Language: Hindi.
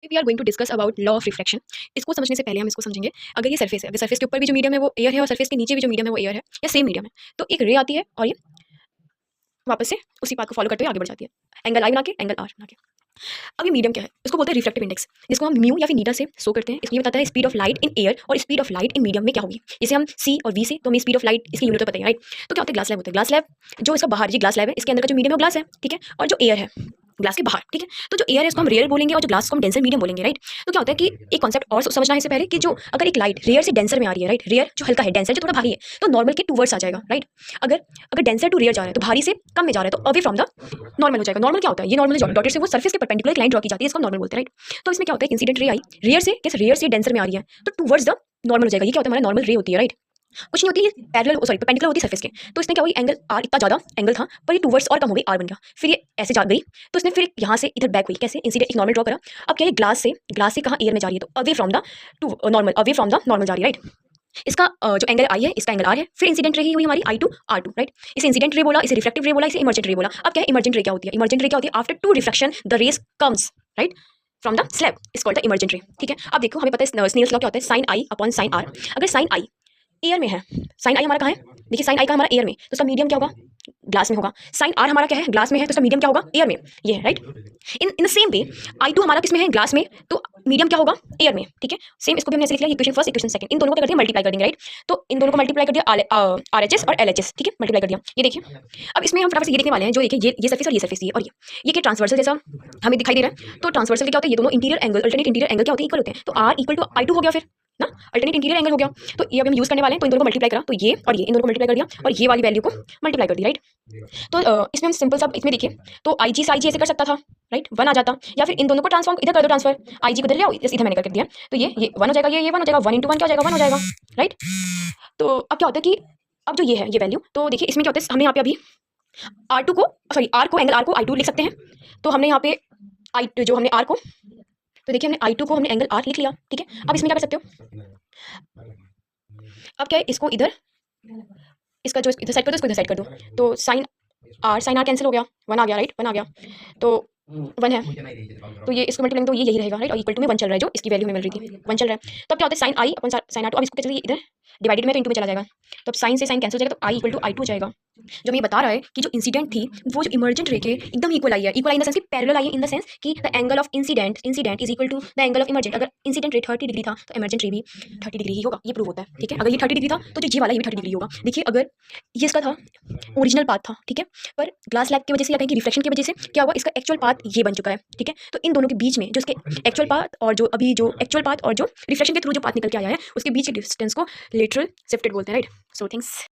We are going to discuss about law of reflection. इसको समझने से पहले हम इसको समझेंगे। अगर ये सरफेस है, अगर सरफेस के ऊपर भी जो मीडियम है वो एयर है और सरफेस के नीचे भी जो मीडियम है वो एयर है या सेम मीडियम है, तो एक रे आती है और ये वापस से उसी पाथ को फॉलो करते हुए आगे बढ़ जाती है, एंगल आई बना के, एंगल आर बना के। अब ये मीडियम क्या है? इसको बोलते हैं रिफ्लेक्टिव इंडेक्स, जिसको हम म्यू या फिर नीटा से शो करते हैं। इसको ये बताता है speed of light in air और speed of light in medium में क्या होगी। जैसे हम सी और वी से, तो हमें स्पीड ऑफ लाइट इसकी यूनिट तो पता है, राइट। तो क्या होता है, ग्लास लैब होता है। ग्लास लैब जो इसका बाहर, ये ग्लास लैब है, इसके अंदर का जो मीडियम है वो ग्लास है, ठीक है, और जो एयर है ग्लास के बाहर, ठीक है। तो जो एयर है इसको हम रेयर बोलेंगे और जो ग्लास को हम डेंसर मीडियम बोलेंगे, राइट। तो क्या होता है कि एक कॉन्सेप्ट और समझना है इससे पहले कि जो अगर एक लाइट रेयर से डेंसर में आ रही है, राइट, रेयर जो हल्का है, डेंसर जो थोड़ा भारी है, तो नॉर्मल के टूवर्ड्स आ जाएगा, राइट। अगर अगर डेंसर टू रेयर जा रहा है तो भारी से कम में जा रहा है, तो अवे फ्रॉम द नॉर्मल हो जाएगा। नॉर्मल क्या होता है? ये नॉर्मल डॉटेड से वो सरफेस के परपेंडिकुलर एक लाइन ड्रॉ की जाती है, इसको नॉर्मल बोलते हैं, राइट। तो इसमें क्या होता है, इंसिडेंट रे आई रेयर से, कैसे रेयर से डेंसर में आ रही है, तो टूवर्ड्स द नॉर्मल हो जाएगा। ये क्या होता है, हमारा नॉर्मल रे होती है, राइट। कुछ नहीं होती है, पैरेलल सॉरी परपेंडिकुलर होती है सरफेस के। तो इसने क्या हुई, एंगल आर इतना ज्यादा एंगल था पर ये टूवर्ड्स और कम हो गई, आर बन गया, फिर ये ऐसे जा गई, तो इसने फिर यहाँ से इधर बैक हुई, कैसे, इंसिडेंट एक नॉर्मल ड्रॉ करा। अब क्या है, ग्लास से कहाँ एयर में जा रही है, तो away from the two normal, away from the normal जा रही है, राइट। इसका जो एंगल आई है, इसका एंगल आर है, फिर इंसिडेंट रे ही हुई हमारी आई टू आर टू, राइट। इसे इंसिडेंट रे बोला, इसे रिफ्लेक्टिव रे बोला, इसे इमर्जेंट रे बोला। अब क्या है, इमर्जेंट रे क्या होती है? इमर्जेंट रे क्या होती है? After two reflection the rays comes, right, from the slab is called the emergent ray, ठीक है। अब देखो, हमें पता है स्नेल्स लॉ क्या होता है, sine i upon sine r. अगर साइन आई एयर में है, साइन आई हमारा कहाँ है, देखिए साइन आई का हमारा एयर में, तो उसका मीडियम क्या होगा, ग्लास में होगा। साइन आर हमारा क्या है, ग्लास में है, तो उसका मीडियम क्या होगा, एयर में, ये है, right. In in the same way i two हमारा किसमें है, ग्लास में, तो मीडियम क्या होगा, एयर में, ठीक है। सेम इसको भी हमने ऐसे लिख लिया, इक्वेशन फर्स्ट इक्वेशन सेकंड, इन दोनों को कर दिया मल्टीप्लाई कर देंगे, राइट। तो इन दोनों को मल्टीप्लाई कर दिया, आर एच एस और एल एच एस, ठीक है, मल्टीप्लाई कर दिया। ये देखिए, अब इसमें हम फटाफट से ये देखने वाले हैं, जो देखिए ये सरफेस और ये सरफेस, और ये क्या ट्रांसवर्सल जैसा हमें दिखाई दे रहा है। तो ट्रांसवर्सल क्या होता है, ये दोनों interior angle, alternate interior angle क्या होते हैं, इक्वल होते हैं। तो r equal to i two हो गया फिर ना, अल्टरनेट इंटीरियर एंगल हो गया। तो ये अभी हम यूज करने वाले हैं, तो इन दोनों को मल्टीप्लाई करा, तो ये और ये इन दोनों को मल्टीप्लाई कर दिया और ये वाली वैल्यू को मल्टीप्लाई कर दी, राइट। तो इसमें हम सिंपल सा इसमें देखिए, तो आई जी से आई जी ऐसे कर सकता था, राइट, वन आ जाता, या फिर इन दोनों को ट्रांसफॉर्म इधर कर दो, ट्रांसफर आई जी को इधर ले आओ, इधर मैंने कर दिया, तो ये वन हो जाएगा, ये वन हो जाएगा, वन इंटू वन क्या हो जाएगा, वन हो जाएगा, राइट। तो अब क्या होता है कि अब जो ये है ये वैल्यू, तो देखिए इसमें क्या होता है, हमने यहाँ पे अभी आर टू को, सॉरी आर को, एंगल आर को आई टू लिख सकते हैं। तो हमने यहाँ पे आई जो हमने आर को, तो देखिए हमने आई टू को हमने एंगल आर लिख लिया, ठीक है। अब इसमें क्या कर सकते हो, अब क्या है, इसको इधर, इसका जो इधर साइड कर दो, इसको इधर साइड कर दो, तो साइन आर कैंसिल हो गया, वन आ गया, राइट, वन आ गया, तो वन है, तो ये इसको मल्टीप्लाई तो ये यही रहेगा, राइट, और इक्वल टू में वन चल रहा है, जो इसकी वैल्यू हमें मिल रही थी, वन चल रहा है। तो अब क्या होता है, sine i upon sine r two, अब इसको चलिए इधर डिवाइडेड में, तो इंटू में चला जाएगा, तो अब साइन से साइन कैंसिल हो जाएगा, तो I equal to i two हो जाएगा। जो मैं बता रहा है कि जो इंसिडेंट थी वो जो इमर्जेंट रे के एकदम इक्वल आई है, equal i in the sense कि पैरेलल आई है, इन द सेंस कि the angle of incident is equal to the angle of emergent. अगर इंसिडेंट रे 30 डिग्री था तो इमर्जेंट रे भी 30 डिग्री ही होगा, ये प्रूव होता है, ठीक है। अगर ये 30 डिग्री था तो जो ये वाला ये भी 30 डिग्री होगा। देखिए अगर ये इसका था ओरिजिनल पाथ था, ठीक है, पर ग्लास लैब की वजह से या कहीं की रिफ्लेक्शन की वजह से क्या हुआ, इसका एक्चुअल पाथ ये बन चुका है, ठीक है। तो इन दोनों के बीच में जो इसके एक्चुअल पाथ और जो अभी जो एक्चुअल पाथ और जो रिफ्लेक्शन के थ्रू जो पाथ निकल के आया है, उसके बीच के डिस्टेंस को लेटरल शिफ्टेड बोलते हैं, राइट। So things